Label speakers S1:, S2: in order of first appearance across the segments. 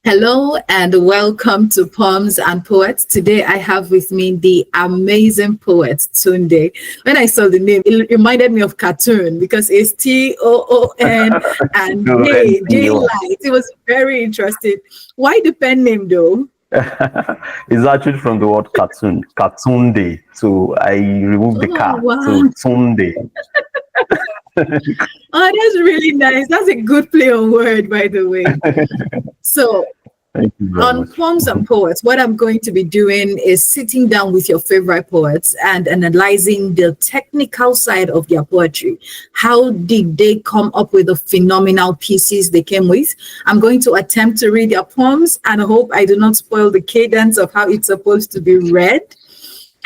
S1: Hello and welcome to Poems and Poets. Today I have with me the amazing poet Toonday. When I saw the name, it reminded me of cartoon because it's Toon and daylight. It was very interesting. Why the pen name though?
S2: It's actually from the word cartoon, Toonday. So I removed the car.
S1: Wow.
S2: So Toonday.
S1: Oh, that's really nice. That's a good play on word, by the way. So on Poems and Poets, what I'm going to be doing is sitting down with your favorite poets and analyzing the technical side of their poetry. How did they come up with the phenomenal pieces they came with? I'm going to attempt to read their poems and I hope I do not spoil the cadence of how it's supposed to be read.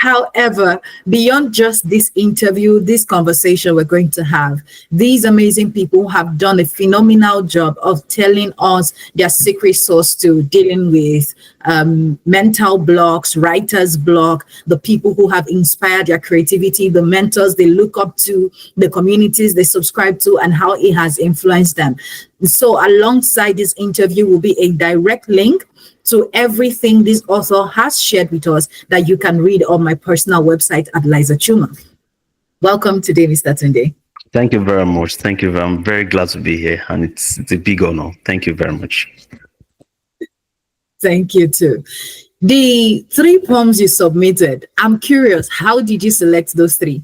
S1: However, beyond just this interview, this conversation we're going to have, these amazing people have done a phenomenal job of telling us their secret sauce to dealing with mental blocks, writer's block, the people who have inspired their creativity, the mentors they look up to, the communities they subscribe to, and how it has influenced them. So alongside this interview will be a direct link to everything this author has shared with us that you can read on my personal website at Liza Chuma. Welcome today, Mr. Toonday.
S2: Thank you very much. Thank you. I'm very glad to be here and it's a big honor. Thank you very much.
S1: Thank you too. The 3 poems you submitted, I'm curious, how did you select those 3?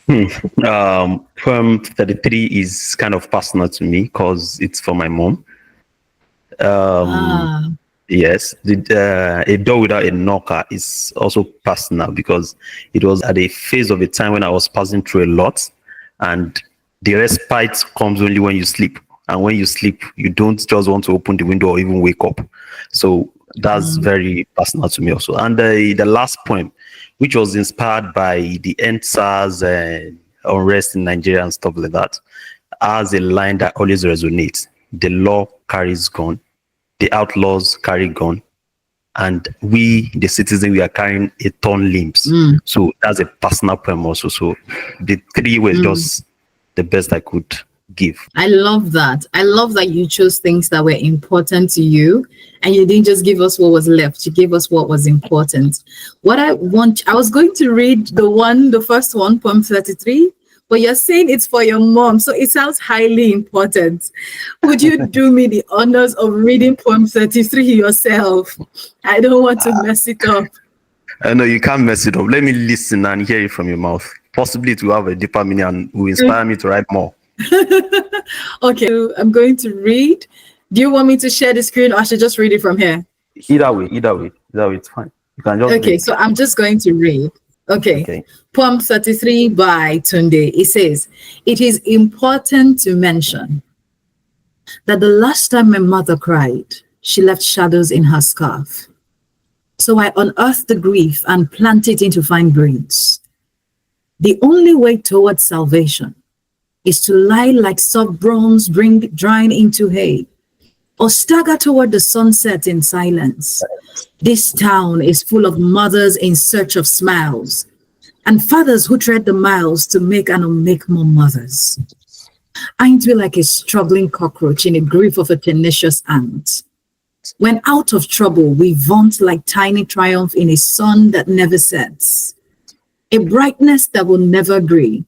S2: Poem 33 is kind of personal to me because it's for my mom. Yes, A Door Without a Knocker is also personal because it was at a phase of a time when I was passing through a lot, and the respite comes only when you sleep. And when you sleep, you don't just want to open the window or even wake up. So that's very personal to me also. And the last poem, which was inspired by the EndSARS unrest in Nigeria and stuff like that, has a line that always resonates. The law carries gun. The outlaws carry gun, and we, the citizens, we are carrying a torn limbs. So that's a personal poem also. So the 3 were just the best I could give.
S1: I love that. I love that you chose things that were important to you, and you didn't just give us what was left. You gave us what was important. What I was going to read the first one, poem 33. But you're saying it's for your mom, so it sounds highly important. Would you do me the honors of reading poem 33 yourself? I don't want to mess it up.
S2: No, you can't mess it up. Let me listen and hear it from your mouth. Possibly it will have a deeper meaning and will inspire me to write more.
S1: Okay, I'm going to read. Do you want me to share the screen or I should just read it from here?
S2: Either way, it's fine. You can just
S1: read. So I'm just going to read. Okay. Poem 33 by Toonday. It says, it is important to mention that the last time my mother cried, she left shadows in her scarf. So I unearthed the grief and planted it into fine braids. The only way towards salvation is to lie like soft bronze drying into hay, or stagger toward the sunset in silence. This town is full of mothers in search of smiles, and fathers who tread the miles to make and unmake more mothers. Ain't we like a struggling cockroach in the grief of a tenacious ant? When out of trouble, we vaunt like tiny triumph in a sun that never sets, a brightness that will never gray,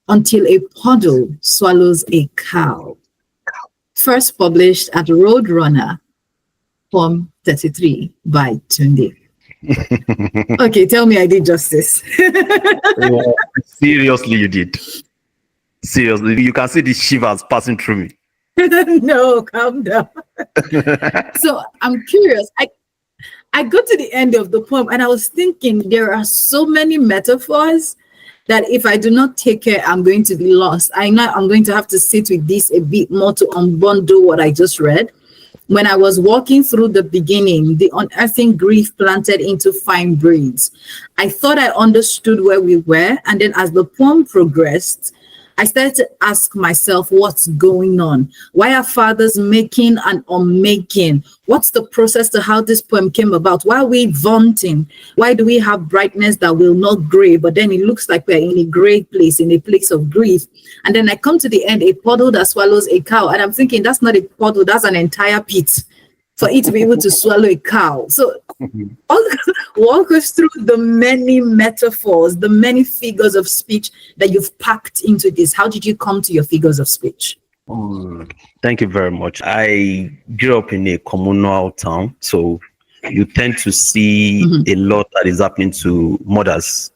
S1: until a puddle swallows a cow. First published at Roadrunner, poem 33 by Toonday. Okay, tell me I did justice.
S2: Seriously, you did. Seriously, you can see the shivers passing through me.
S1: No, calm down. So I'm curious. I got to the end of the poem and I was thinking there are so many metaphors that if I do not take care, I'm going to be lost. I know I'm going to have to sit with this a bit more to unbundle what I just read. When I was walking through the beginning, the unearthing grief planted into fine braids, I thought I understood where we were. And then as the poem progressed, I started to ask myself, what's going on? Why are fathers making and unmaking? What's the process to how this poem came about? Why are we vaunting? Why do we have brightness that will not gray, but then it looks like we're in a gray place, in a place of grief? And then I come to the end, a puddle that swallows a cow. And I'm thinking, that's not a puddle, that's an entire pit. for it to be able to swallow a cow. So walk us through the many metaphors, the many figures of speech that you've packed into this. How did you come to your figures of speech?
S2: Thank you very much. I grew up in a communal town, so you tend to see a lot that is happening to mothers.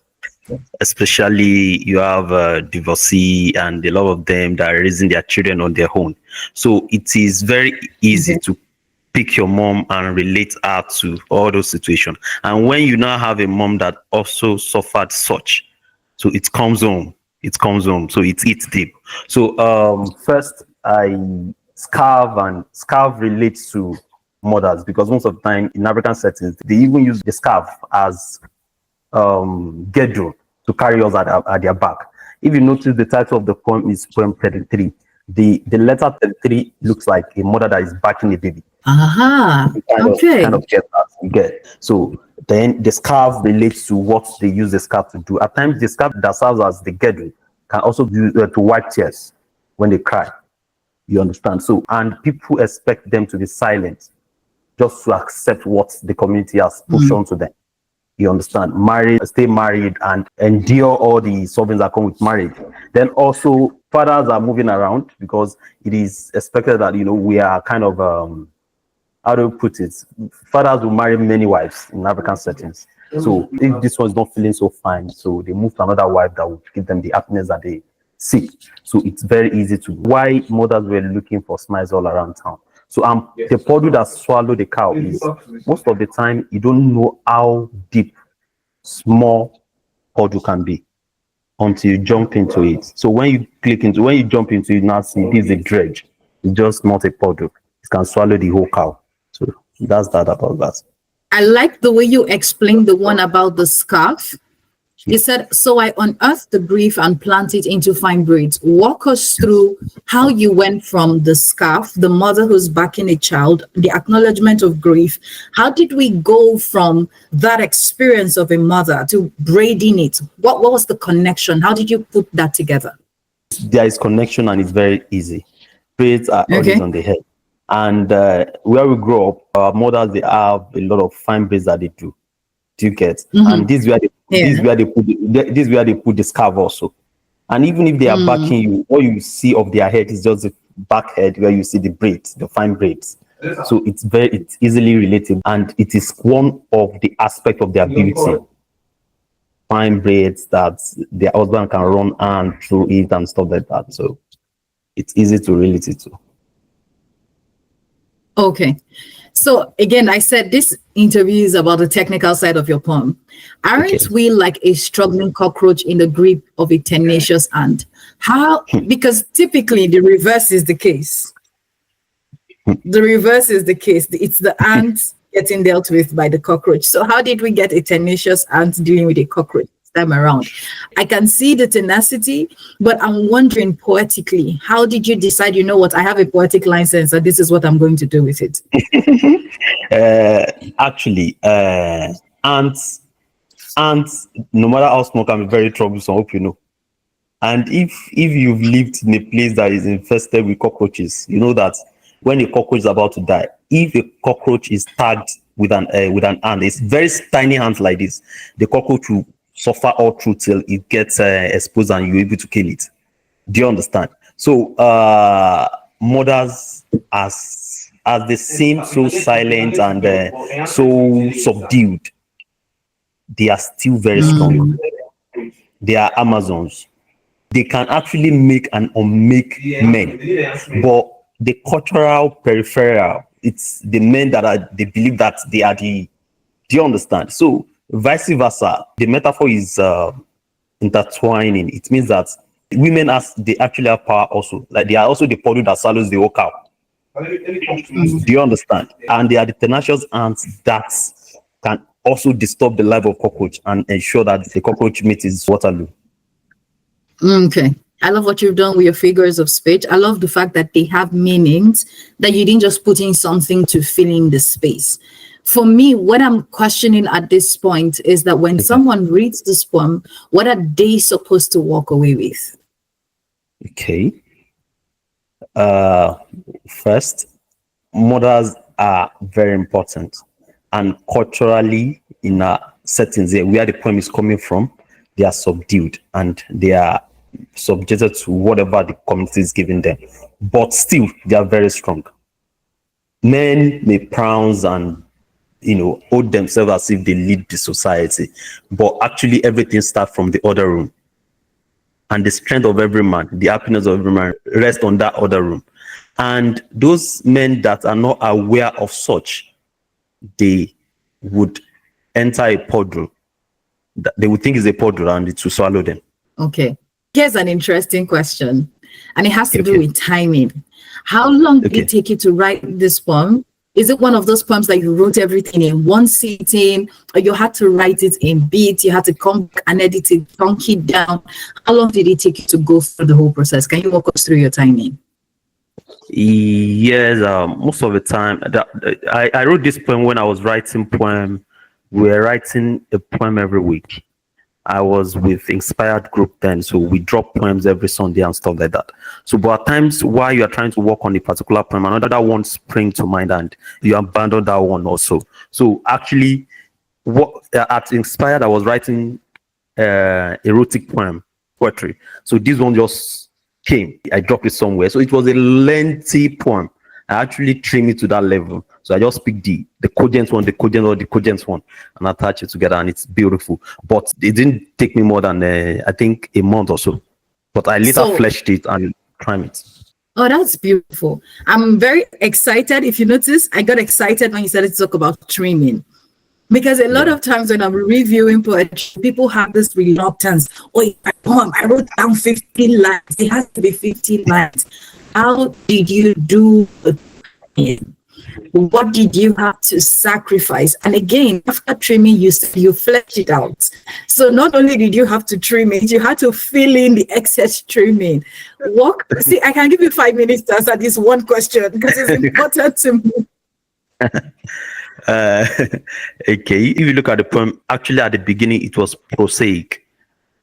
S2: Especially you have divorcee and a lot of them that are raising their children on their own. So it is very easy to pick your mom and relate her to all those situations. And when you now have a mom that also suffered such, so it comes home. So it's deep. So first I scarf relates to mothers, because most of the time in African settings they even use the scarf as gedro to carry us at their back. If you notice, the title of the poem is poem 33. The letter 33 looks like a mother that is backing a baby. Kind of get that. You get. So then the scarf relates to what they use the scarf to do. At times the scarf that serves as the gedro can also be used to wipe tears when they cry. You understand? So, and people expect them to be silent just to accept what the community has pushed onto them. You understand? Stay married and endure all the sufferings that come with marriage. Then also fathers are moving around, because it is expected that, we are kind of, how do you put it? Fathers will marry many wives in African settings. So if this one is not feeling so fine, so they move to another wife that will give them the happiness that they seek. So it's very easy to, why mothers were looking for smiles all around town. So the puddle that swallowed the cow is, most of the time you don't know how deep small puddle can be until you jump into it. So when you jump into it, now see this is a dredge. It's just not a puddle. It can swallow the whole cow. So that's that about that.
S1: I like the way you explained the one about the scarf. You said, so I unearthed the brief and planted it into fine braids. Walk us through how you went from the scarf, the mother who's backing a child, the acknowledgement of grief. How did we go from that experience of a mother to braiding it? What was the connection? How did you put that together?
S2: There is connection, and it's very easy. Braids are always on the head. And where we grow up, our mothers, they have a lot of fine braids that they do. Do you get? And this is where they put the scarf also. And even if they are backing you, all you see of their head is just the back head where you see the braids, the fine braids. So it's easily related, and it is one of the aspects of their beauty. Fine braids that their husband can run hand through it and stuff like that. So it's easy to relate it to.
S1: Okay. So again, I said this interview is about the technical side of your poem. Aren't we like a struggling cockroach in the grip of a tenacious ant? How? Because typically the reverse is the case. The reverse is the case. It's the ant getting dealt with by the cockroach. So how did we get a tenacious ant dealing with a cockroach this time around? I can see the tenacity, but I'm wondering poetically, how did you decide, you know what, I have a poetic license and this is what I'm going to do with it?
S2: Actually, ants, no matter how small, can be very troublesome, I hope you know. And if you've lived in a place that is infested with cockroaches, you know that when a cockroach is about to die, if a cockroach is tagged with an ant, it's very tiny ant like this, the cockroach will suffer all through till it gets exposed and you're able to kill it. Do you understand? So mothers, as they seem so silent and so subdued, they are still very strong. They are Amazons. They can actually make and unmake men, but the cultural peripheral, it's the men that they believe that they are the. Do you understand? So vice versa, the metaphor is intertwining. It means that women, they actually have power also. Like they are also the puddle that swallows the whole cow. Do you understand? And they are the tenacious ants that can also disturb the life of cockroach and ensure that the cockroach meat is Waterloo.
S1: Okay. I love what you've done with your figures of speech. I love the fact that they have meanings, that you didn't just put in something to fill in the space. For me, what I'm questioning at this point is that when someone reads this poem, what are they supposed to walk away with?
S2: Okay. First, mothers are very important. And culturally, in settings there, where the poem is coming from, they are subdued and they are subjected to whatever the community is giving them. But still, they are very strong. Men may prounce and hold themselves as if they lead the society, but actually everything starts from the other room. And the strength of every man, the happiness of every man rests on that other room. And those men that are not aware of such, they would enter a puddle. They would think it's a puddle and it will swallow them.
S1: Okay. Here's an interesting question, and it has to do with timing. How long did it take you to write this poem? Is it one of those poems that you wrote everything in one sitting, or you had to write it in beats, you had to come back and edit it, chunk it down? How long did it take you to go through the whole process? Can you walk us through your timing?
S2: Yes, most of the time. I wrote this poem when I was writing poem. We were writing a poem every week. I was with Inspired Group then, so we drop poems every Sunday and stuff like that. So, but at times while you are trying to work on a particular poem, another one springs to mind and you abandon that one also. So actually, at Inspired, I was writing erotic poetry. So this one just came. I dropped it somewhere. So it was a lengthy poem. I actually trimmed it to that level. So I just picked the cogent one, the cogent one, and attach it together, and it's beautiful. But it didn't take me more than I think a month or so. But I later fleshed it and trimmed it.
S1: Oh, that's beautiful. I'm very excited. If you notice, I got excited when you started to talk about trimming. Because a lot of times when I'm reviewing poetry, people have this reluctance. Oh, I wrote down 15 lines. It has to be 15 lines. How did you do it? What did you have to sacrifice? And again, after trimming, you fleshed it out. So not only did you have to trim it, you had to fill in the excess trimming. See, I can give you 5 minutes to answer this one question because it's important to me.
S2: Okay, if you look at the poem, actually at the beginning it was prosaic.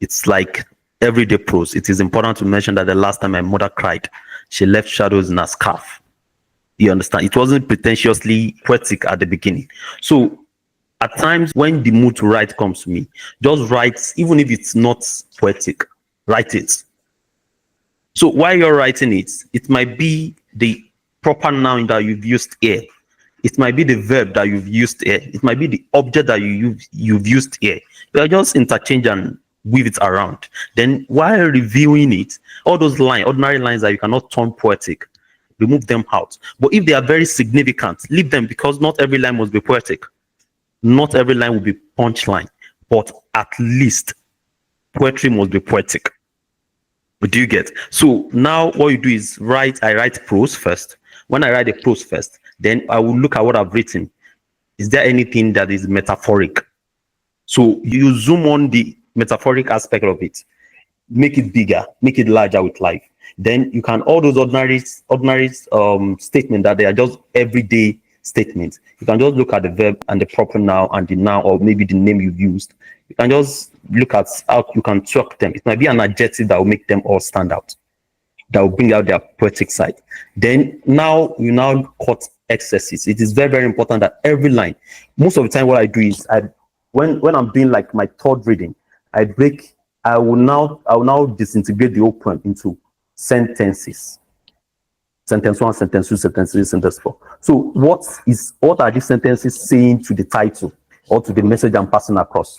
S2: It's like everyday prose. It is important to mention that the last time my mother cried, she left shadows in her scarf. You understand? It wasn't pretentiously poetic at the beginning. So at times when the mood to write comes to me, just write, even if it's not poetic, write it. So while you're writing it, it might be the proper noun that you've used here. It might be the verb that you've used here. It might be the object that you've used here. You just interchange and weave it around. Then while reviewing it, all those ordinary lines that you cannot turn poetic, remove them out. But if they are very significant, leave them, because not every line must be poetic. Not every line will be punchline. But at least poetry must be poetic. But do you get? So now what you do is I write prose first. When I write the prose first, then I will look at what I've written. Is there anything that is metaphoric? So you zoom on the metaphoric aspect of it, make it bigger, make it larger with life. Then you can, all those ordinary statements that they are just everyday statements. You can just look at the verb and the proper noun and the noun, or maybe the name you've used. You can just look at how you can track them. It might be an adjective that will make them all stand out, that will bring out their poetic side. Then you cut excesses. It is very, very important that every line, most of the time what I do is when I'm doing like my third reading, I will now disintegrate the whole poem into sentences. Sentence 1, sentence 2, sentence 3, sentence 4. So what are these sentences saying to the title or to the message I'm passing across?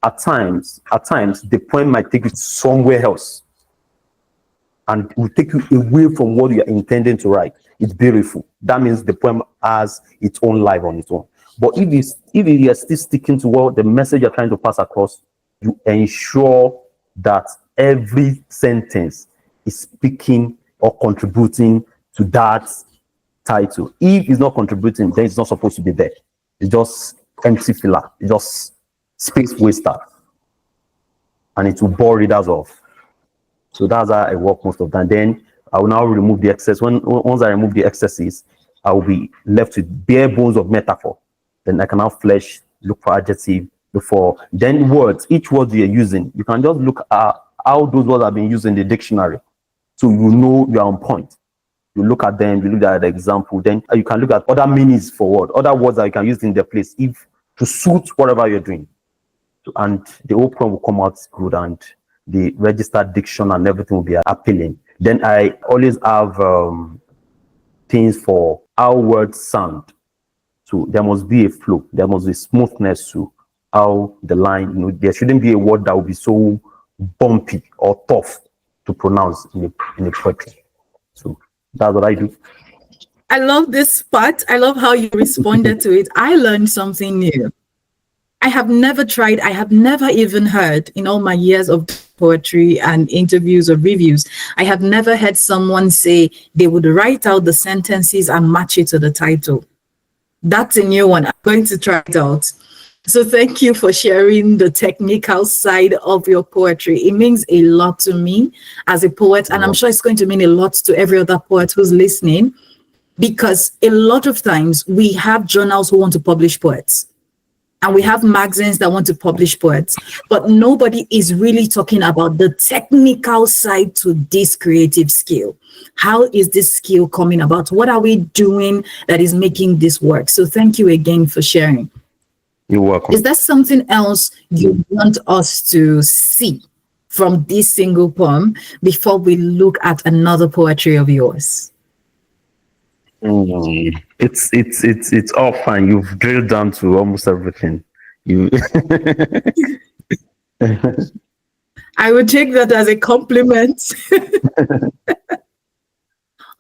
S2: At times, the poem might take you somewhere else and will take you away from what you're intending to write. It's beautiful. That means the poem has its own life on its own. But if you are still sticking to what the message you're trying to pass across, you ensure that every sentence is speaking or contributing to that title. If it's not contributing, then it's not supposed to be there. It's just empty filler. It's just space waster. And it will bore readers off. So that's how I work most of the time. Then I will now remove the excess. Once I remove the excesses, I will be left with bare bones of metaphor. Then I can now look for adjective, look for then words. Each word you're using, you can just look at how those words have been used in the dictionary. So you know you're on point. You look at them, you look at the example, then you can look at other meanings for what, other words that you can use in their place if to suit whatever you're doing. And the whole poem will come out good, and the registered diction and everything will be appealing. Then I always have things for how words sound. So there must be a flow, there must be smoothness to how the line, there shouldn't be a word that will be so bumpy or tough to pronounce in a poetry. So that's what I do.
S1: I love this part. I love how you responded to it. I learned something new. I have never tried, I have never even heard in all my years of poetry and interviews or reviews, I have never heard someone say they would write out the sentences and match it to the title. That's a new one. I'm going to try it out. So thank you for sharing the technical side of your poetry. It means a lot to me as a poet, and I'm sure it's going to mean a lot to every other poet who's listening, because a lot of times we have journals who want to publish poets. And we have magazines that want to publish poets, but nobody is really talking about the technical side to this creative skill. How is this skill coming about? What are we doing that is making this work? So thank you again for sharing.
S2: You're welcome.
S1: Is there something else you want us to see from this single poem before we look at another poetry of yours?
S2: It's all fine. You've drilled down to almost everything.
S1: I would take that as a compliment.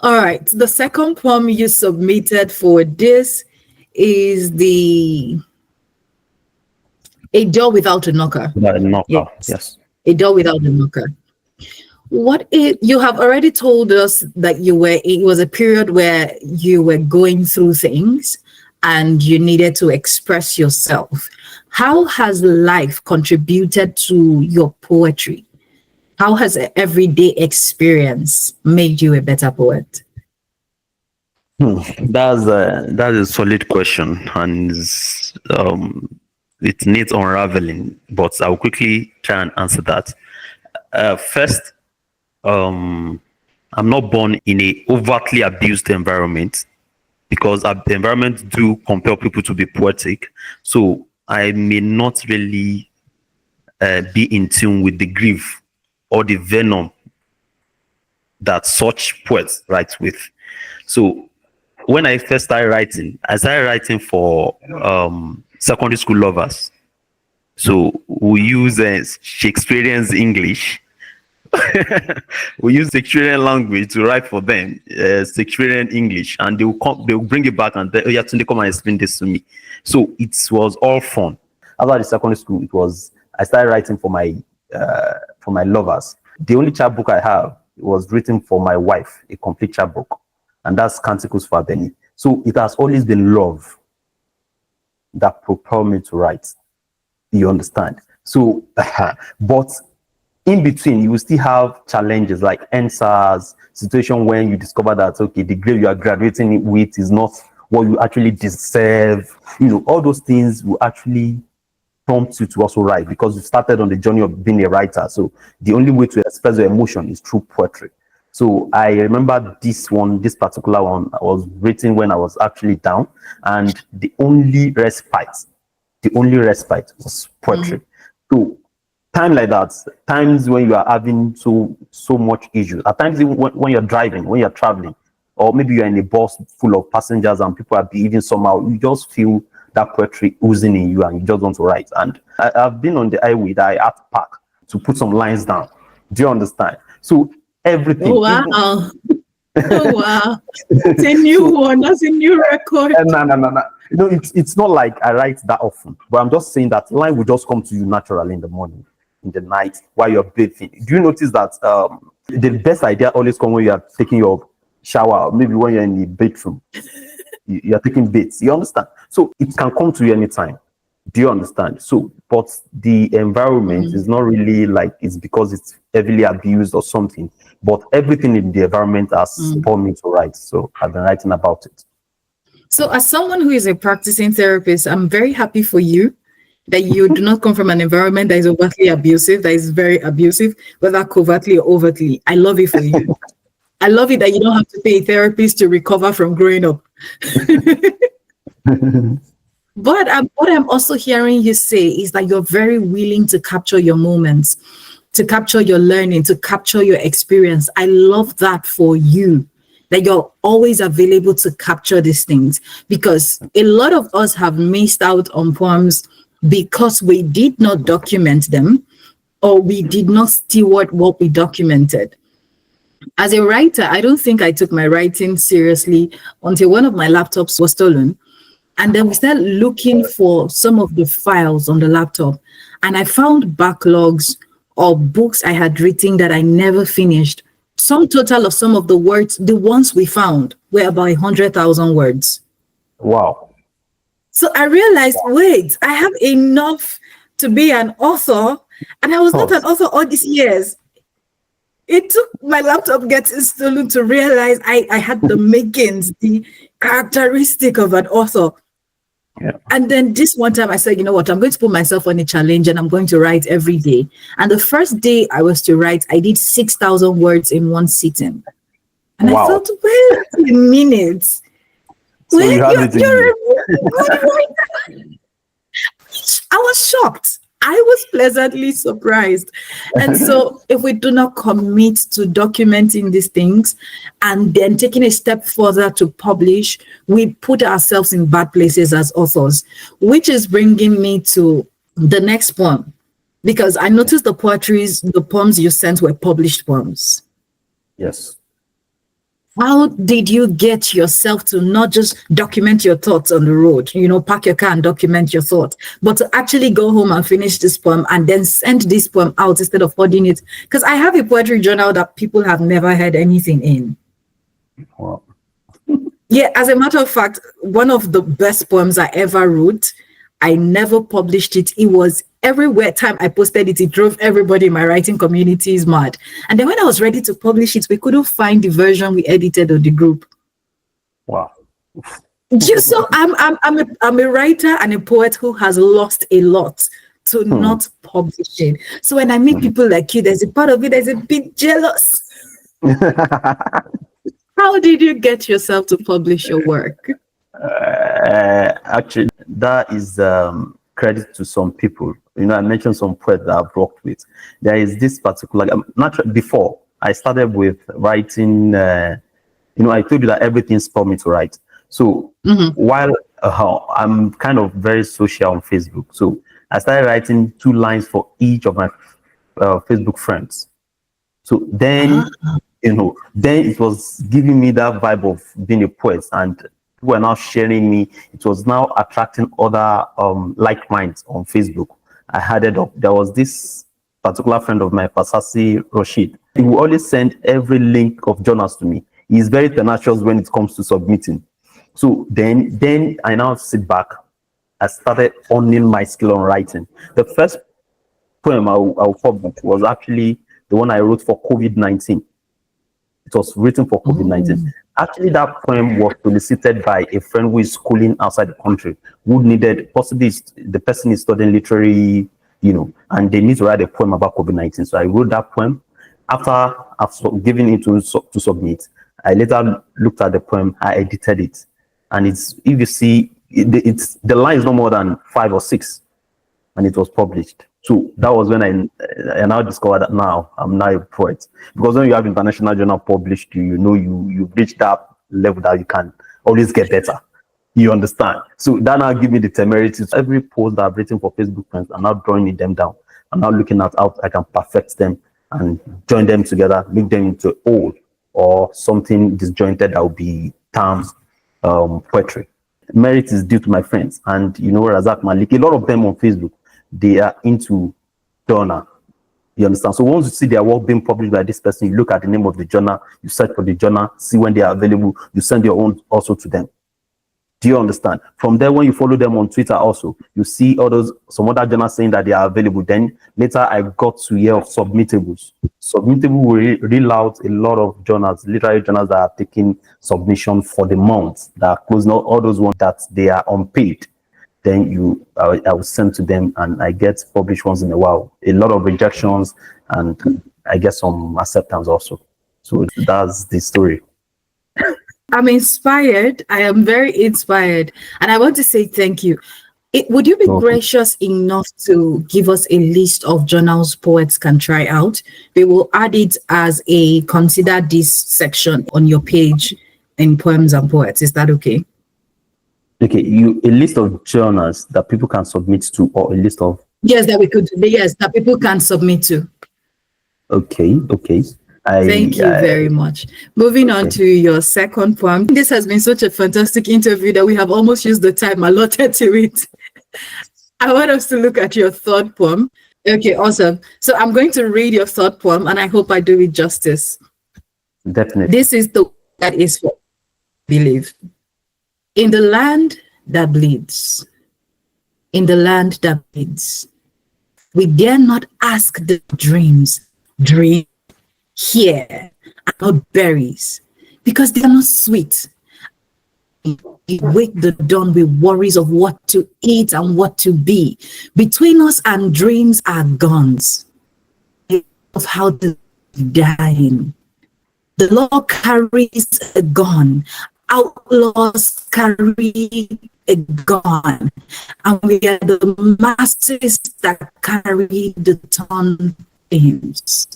S1: All right. The second poem you submitted for this is A Door Without a Knocker.
S2: A knocker. Yes.
S1: A Door Without a Knocker. You have already told us that it was a period where you were going through things and you needed to express yourself. How has life contributed to your poetry? How has everyday experience made you a better poet?
S2: That's a solid question, and it needs unraveling, but I'll quickly try and answer that. First, I'm not born in a overtly abused environment, because the environment do compel people to be poetic. So I may not really be in tune with the grief or the venom that such poets write with. So when I first started writing, I started writing for secondary school lovers. So we use Shakespearean English. We use Shakespearean language to write for them, Shakespearean English, and they'll bring it back and you have to come and explain this to me. So it was all fun. After the secondary school, I started writing for my lovers. The only chapbook I have was written for my wife, a complete chapbook, and that's Canticles for Abeni. So it has always been love that propelled me to write. You understand? So, but in between, you will still have challenges like answers, situation when you discover that, okay, the grade you are graduating with is not what you actually deserve. All those things will actually prompt you to also write, because you started on the journey of being a writer. So the only way to express your emotion is through poetry. So I remember this particular one was written when I was actually down, and the only respite was poetry. So time like that, times when you are having so much issues, at times when you're driving, when you're traveling, or maybe you're in a bus full of passengers and people are behaving somehow, you just feel that poetry oozing in you and you just want to write. And I've been on the highway that I had to park to put some lines down. Do you understand? So everything.
S1: Oh, wow. Oh, wow. It's a new one. That's a new record.
S2: No. It's not like I write that often, but I'm just saying that line will just come to you naturally in the morning, in the night, while you're bathing. Do you notice that the best idea always comes when you are taking your shower, maybe when you're in the bedroom, you're taking baths. You understand? So it can come to you anytime. Do you understand? So, but the environment is not really like it's because it's heavily abused or something, but everything in the environment has spurred me to write. So I've been writing about it.
S1: So as someone who is a practicing therapist, I'm very happy for you that you do not come from an environment that is overtly abusive, that is very abusive, whether covertly or overtly. I love it for you. I love it that you don't have to pay a therapist to recover from growing up. But what I'm also hearing you say is that you're very willing to capture your moments, to capture your learning, to capture your experience. I love that for you, that you're always available to capture these things, because a lot of us have missed out on poems because we did not document them, or we did not steward what we documented. As a writer, I don't think I took my writing seriously until one of my laptops was stolen. And then we started looking for some of the files on the laptop. And I found backlogs of books I had written that I never finished. Some total of some of the words, the ones we found, were about 100,000 words.
S2: Wow.
S1: So I realized, wait, I have enough to be an author. And I was not an author all these years. It took my laptop getting stolen to realize I had the makings, the characteristic of an author.
S2: Yeah.
S1: And then this one time I said, you know what, I'm going to put myself on a challenge and I'm going to write every day. And the first day I was to write, I did 6,000 words in one sitting. And I thought, wait a minute.
S2: So you're a good
S1: writer. I was shocked. I was pleasantly surprised. And so if we do not commit to documenting these things and then taking a step further to publish, we put ourselves in bad places as authors, which is bringing me to the next poem, because I noticed the poems you sent were published poems.
S2: Yes.
S1: How did you get yourself to not just document your thoughts on the road, park your car and document your thoughts, but to actually go home and finish this poem and then send this poem out instead of hoarding it? Because I have a poetry journal that people have never heard anything in.
S2: Wow.
S1: Yeah, as a matter of fact, one of the best poems I ever wrote, I never published it. It was everywhere. Time I posted it, it drove everybody in my writing communities mad. And then when I was ready to publish it, we couldn't find the version we edited on the group.
S2: Wow.
S1: So I'm a writer and a poet who has lost a lot to not publish it. So when I meet people like you, there's a part of it that's a bit jealous. How did you get yourself to publish your work?
S2: Actually, that is credit to some people. I mentioned some poets that I've worked with. There is this particular, before I started with writing, I told you that everything spurred me to write. So while I'm kind of very social on Facebook, so I started writing 2 lines for each of my Facebook friends. So then, then it was giving me that vibe of being a poet, and people are now sharing me. It was now attracting other like minds on Facebook. I had it up. There was this particular friend of mine, Pasasi Rashid. He will always send every link of journals to me. He's very tenacious when it comes to submitting. So then I now sit back. I started honing my skill on writing. The first poem I'll publish was actually the one I wrote for COVID-19. It was written for COVID-19. Actually, that poem was solicited by a friend who is schooling outside the country, who needed, possibly the person is studying literary, and they need to write a poem about COVID-19. So I wrote that poem. After I've given it to submit, I later looked at the poem, I edited it. And if you see, the line is no more than 5 or 6, and it was published. So that was when I now discovered that now I'm now a poet. Because when you have international journal published, you've reached that level that you can always get better. You understand? So that now give me the temerity. So every post that I've written for Facebook friends, I'm now drawing them down. I'm now looking at how I can perfect them and join them together, make them into whole or something disjointed that will be termed poetry. Merit is due to my friends. And Razak Malik, a lot of them on Facebook, they are into journal. You understand? So once you see their work being published by this person, you look at the name of the journal, you search for the journal, see when they are available, you send your own also to them. Do you understand? From there, when you follow them on Twitter also, you see some other journals saying that they are available. Then later I got to hear of submittables. Submittable will reel out a lot of journals, literary journals that are taking submission for the month, that are closing out all those ones that they are unpaid. Then I will send to them, and I get published once in a while. A lot of rejections, and I get some acceptance also. So that's the story.
S1: I'm inspired. I am very inspired. And I want to say thank you. Would you be gracious enough to give us a list of journals poets can try out? We will add it as a consider this section on your page in Poems and Poets. Is that okay?
S2: Okay, a list of journals that people can submit to, or a list of
S1: that people can submit to.
S2: Okay.
S1: Thank you very much. Moving on to your second poem. This has been such a fantastic interview that we have almost used the time allotted to it. I want us to look at your third poem. Okay, awesome. So I'm going to read your third poem, and I hope I do it justice.
S2: Definitely.
S1: This is the that is for believe. In the land that bleeds, in the land that bleeds, we dare not ask the dreams, dream here, about berries, because they are not sweet. We wake the dawn with worries of what to eat and what to be. Between us and dreams are guns of how to dying. The law carries a gun. Outlaws carry a gun. And we are the masters that carry the torn themes.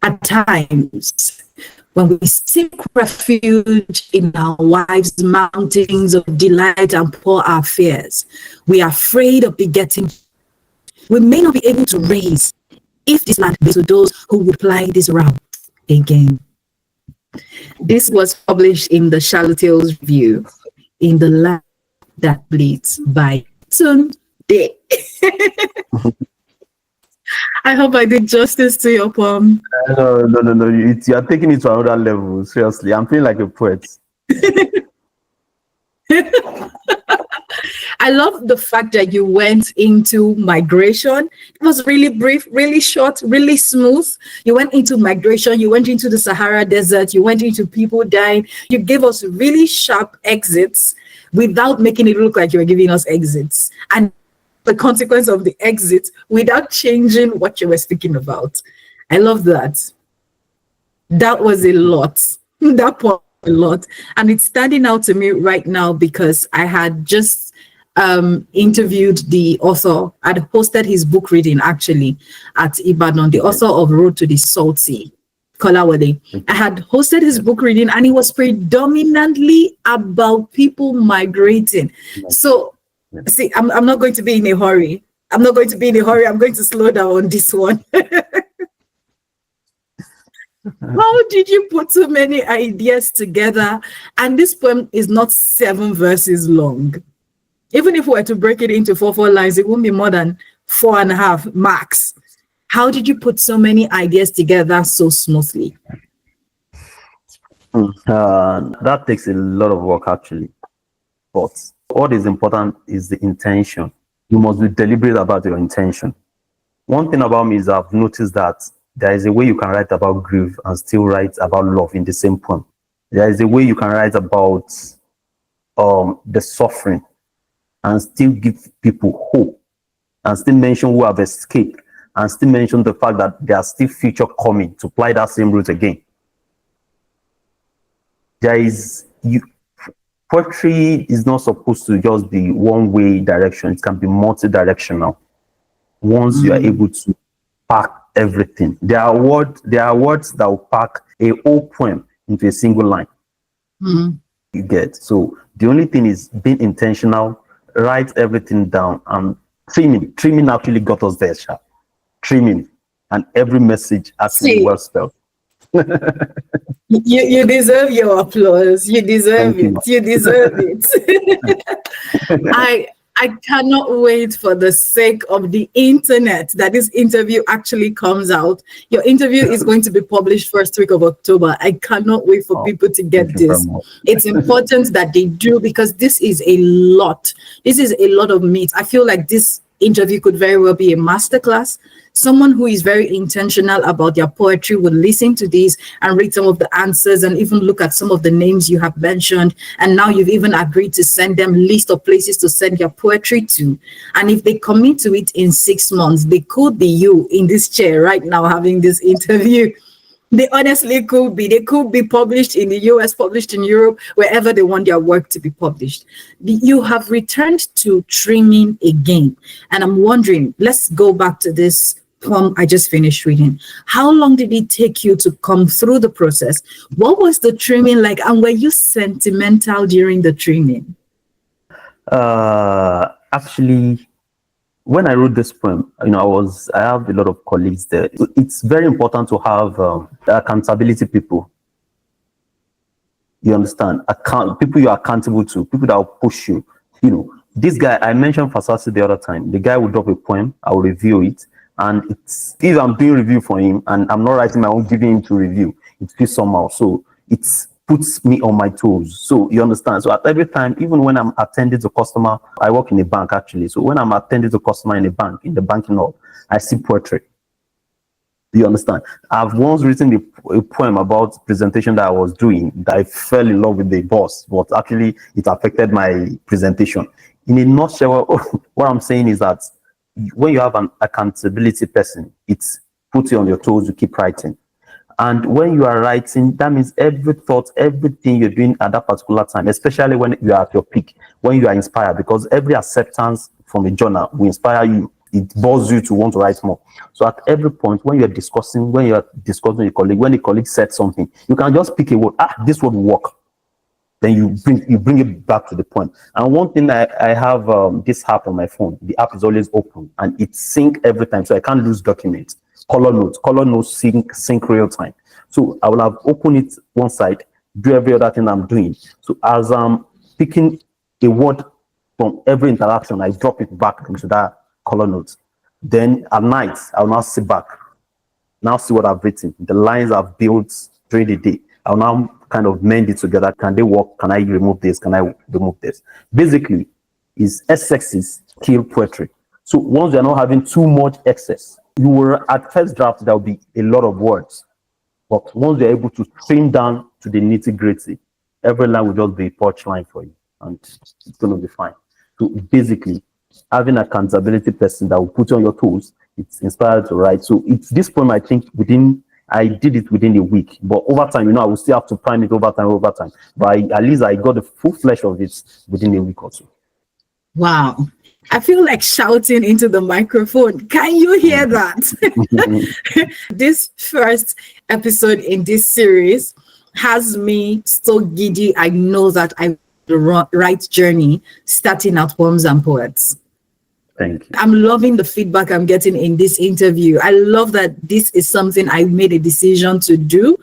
S1: At times, when we seek refuge in our wives' mountains of delight and pour our fears, we are afraid of begetting. We may not be able to raise if this land be to those who would ply this route again. This was published in the Shallow-Tales Review, In the Land That Bleeds by Toonday. I hope I did justice to your poem.
S2: No. You are taking it to another level. Seriously, I'm feeling like a poet.
S1: I love the fact that you went into migration. It was really brief, really short, really smooth. You went into migration, you went into the Sahara Desert, you went into people dying. You gave us really sharp exits without making it look like you were giving us exits. And the consequence of the exit without changing what you were speaking about. I love that. That was a lot. That point a lot. And it's standing out to me right now because I had just interviewed the author. I'd hosted his book reading actually at Ibadan, the author of Road to the Salt Sea, Kolawole. I had hosted his book reading and it was predominantly about people migrating. So see, I'm not going to be in a hurry. I'm going to slow down on this one. How did you put so many ideas together? And this poem is not 7 verses long. Even if we were to break it into 4 lines, it won't be more than 4.5 max. How did you put so many ideas together so smoothly?
S2: That takes a lot of work, actually. But what is important is the intention. You must be deliberate about your intention. One thing about me is I've noticed that there is a way you can write about grief and still write about love in the same poem. There is a way you can write about the suffering and still give people hope, and still mention who have escaped, and still mention the fact that there are still future coming to ply that same route again. Poetry is not supposed to just be one-way direction. It can be multi-directional. Once you are able to pack everything, there are words that will pack a whole poem into a single line. You get. So the only thing is being intentional, write everything down, and trimming actually got us there, sharp. Trimming, and every message actually well spelled.
S1: You deserve your applause. You deserve it. You deserve it. I cannot wait for the sake of the internet that this interview actually comes out. Your interview is going to be published first week of October. I cannot wait for people to get this. It's important that they do, because this is a lot. This is a lot of meat. I feel like this interview could very well be a masterclass. Someone who is very intentional about their poetry would listen to these and read some of the answers and even look at some of the names you have mentioned. And now you've even agreed to send them list of places to send your poetry to. And if they commit to it in 6 months, they could be you in this chair right now having this interview. They honestly could be. They could be published in the US, published in Europe, wherever they want their work to be published. You have returned to trimming again. And I'm wondering, let's go back to this poem I just finished reading. How long did it take you to come through the process? What was the trimming like? And were you sentimental during the trimming?
S2: Actually, when I wrote this poem, I have a lot of colleagues there. It's very important to have accountability people. You understand? People you're accountable to, people that will push you. This guy, I mentioned Fasasi the other time. The guy will drop a poem, I will review it. And if I'm doing review for him and I'm not writing my own, giving him to review, it feels somehow. So it puts me on my toes. So you understand? So at every time, even when I'm attending to customer, I work in a bank actually. So when I'm attending to customer in a bank, in the banking hall, I see poetry. Do you understand? I've once written a poem about presentation that I was doing that I fell in love with the boss, but actually it affected my presentation. In a nutshell, what I'm saying is that when you have an accountability person, it puts you on your toes to keep writing. And when you are writing, that means every thought, everything you're doing at that particular time, especially when you are at your peak, when you are inspired, because every acceptance from a journal will inspire you. It bores you to want to write more. So at every point, when you're discussing with a colleague, when the colleague said something, you can just pick a word. This word will work. Then you bring it back to the point. And one thing, I have this app on my phone. The app is always open and it sync every time, so I can't lose documents. Color notes sync real time. So I will have opened it one side, do every other thing I'm doing. So as I'm picking a word from every interaction, I drop it back into that color note. Then at night, I'll now sit back, now see what I've written, the lines I've built during the day. I'll now kind of mend it together. Can they work? Can I remove this? Can I remove this? Basically, is excesses kill poetry. So once you're not having too much excess, you will at first draft, there will be a lot of words. But once you're able to trim down to the nitty-gritty, every line will just be a punchline for you. And it's going to be fine. So basically, having an accountability person that will put you on your toes, it's inspired to write. So it's this poem, I think, I did it within a week, but over time, I will still have to prime it over time. But at least I got the full flesh of it within a week or so.
S1: Wow. I feel like shouting into the microphone. Can you hear that? This first episode in this series has me so giddy. I know that I'm the right journey, starting out Poems and Poets.
S2: Thank you.
S1: I'm loving the feedback I'm getting in this interview. I love that this is something I made a decision to do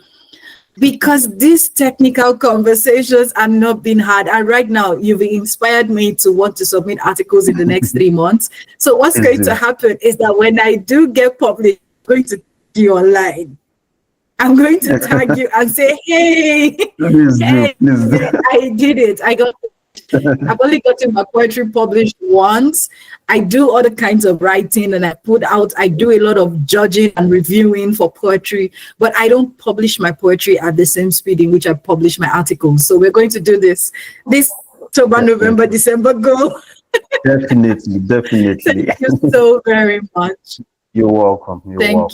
S1: because these technical conversations are not being had. And right now, you've inspired me to want to submit articles in the next 3 months. So what's going to happen is that when I do get published, I'm going to be online. I'm going to tag you and say, hey, I did it. I've only gotten my poetry published once. I do other kinds of writing and I do a lot of judging and reviewing for poetry, but I don't publish my poetry at the same speed in which I publish my articles. So we're going to do this October, November, December goal.
S2: Definitely.
S1: Thank you so very much.
S2: You're welcome.
S1: Thank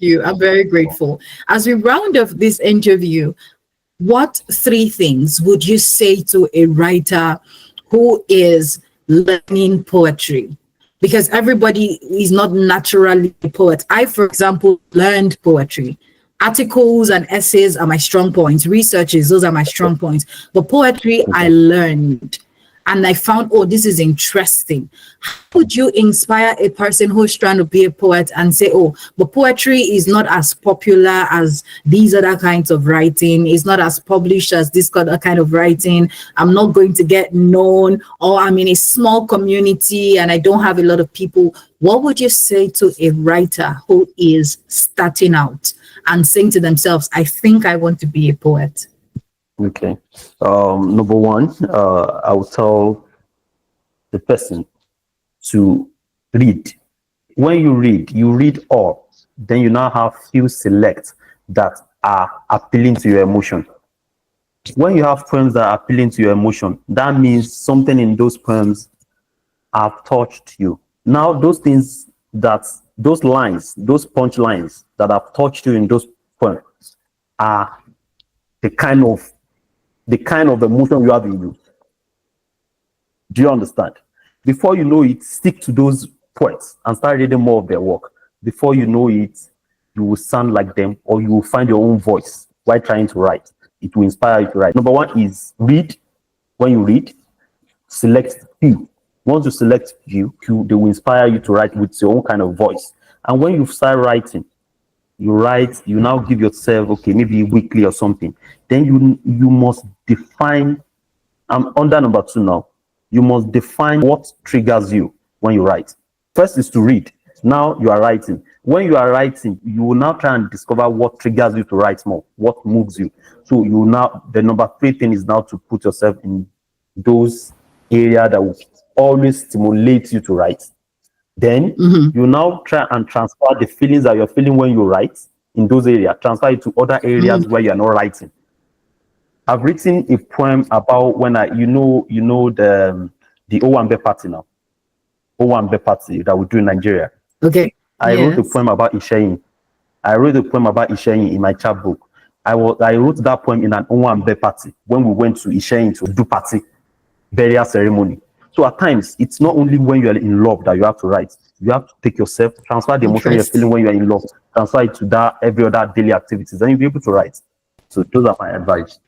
S1: you. I'm very grateful. As we round off this interview, what 3 things would you say to a writer who is learning poetry? Because everybody is not naturally a poet. I, for example, learned poetry. Articles and essays are my strong points. Researches, those are my strong points. But poetry, I learned. And I found, this is interesting. How would you inspire a person who's trying to be a poet and say, but poetry is not as popular as these other kinds of writing. It's not as published as this other kind of writing. I'm not going to get known, or I'm in a small community and I don't have a lot of people. What would you say to a writer who is starting out and saying to themselves, I think I want to be a poet?
S2: Okay. Number one, I will tell the person to read. When you read all. Then you now have few select that are appealing to your emotion. When you have poems that are appealing to your emotion, that means something in those poems have touched you. Now, those lines, those punch lines that have touched you in those poems,
S3: are the kind of emotion you have in you. Do you understand? Before you know it, stick to those poets and start reading more of their work. Before you know it, you will sound like them, or you will find your own voice while trying to write. It will inspire you to write. Number one is read. When you read, select few. Once you select few, they will inspire you to write with your own kind of voice. And when you start writing, you write, you now give yourself, okay, maybe weekly or something. Then you must define, I'm under number 2 now. You must define what triggers you when you write. First is to read. Now you are writing. When you are writing, you will now try and discover what triggers you to write more, what moves you. So you now, the number 3 thing is now to put yourself in those areas that will always stimulate you to write. Then you now try and transfer the feelings that you're feeling when you write in those areas, transfer it to other areas where you're not writing. I've written a poem about when you know the Owambe party now. Owambe party that we do in Nigeria.
S1: Okay.
S3: I wrote a poem about Isheyin. I wrote a poem about Isheyin in my chapbook. I wrote that poem in an Owambe party when we went to Isheyin to do party, burial ceremony. So at times, it's not only when you are in love that you have to write. You have to take yourself, transfer the emotion you're feeling when you are in love, transfer it to that every other daily activities, and you'll be able to write. So those are my advice.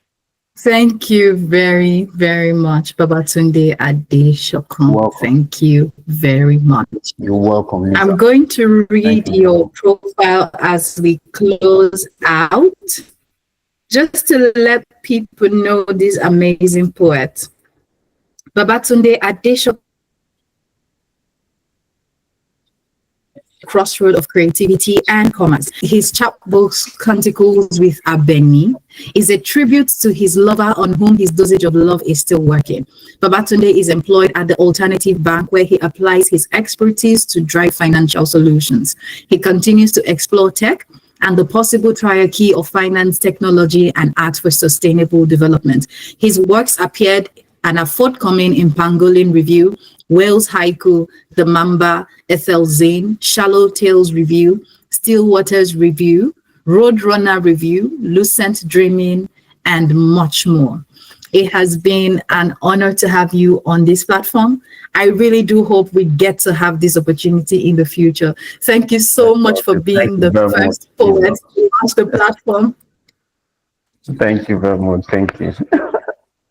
S1: Thank you very, very much, Babatunde Adesokan. Thank you very much.
S3: You're welcome, Liza.
S1: I'm going to read your profile as we close out, just to let people know this amazing poet. Babatunde Adesokan, crossroad of creativity and commerce. His chapbooks, Canticles with Abeni, is a tribute to his lover on whom his dosage of love is still working. Babatunde is employed at the Alternative Bank, where he applies his expertise to drive financial solutions. He continues to explore tech and the possible triarchy of finance, technology, and art for sustainable development. His works appeared and are forthcoming in Pangolin Review, Wales Haiku, The Mamba, Ethel Zane, Shallow Tales Review, Still Waters Review, Roadrunner Review, Lucent Dreaming, and much more. It has been an honor to have you on this platform. I really do hope we get to have this opportunity in the future. Thank you so much for being the first poet to launch the platform.
S3: Thank you very much. Thank you.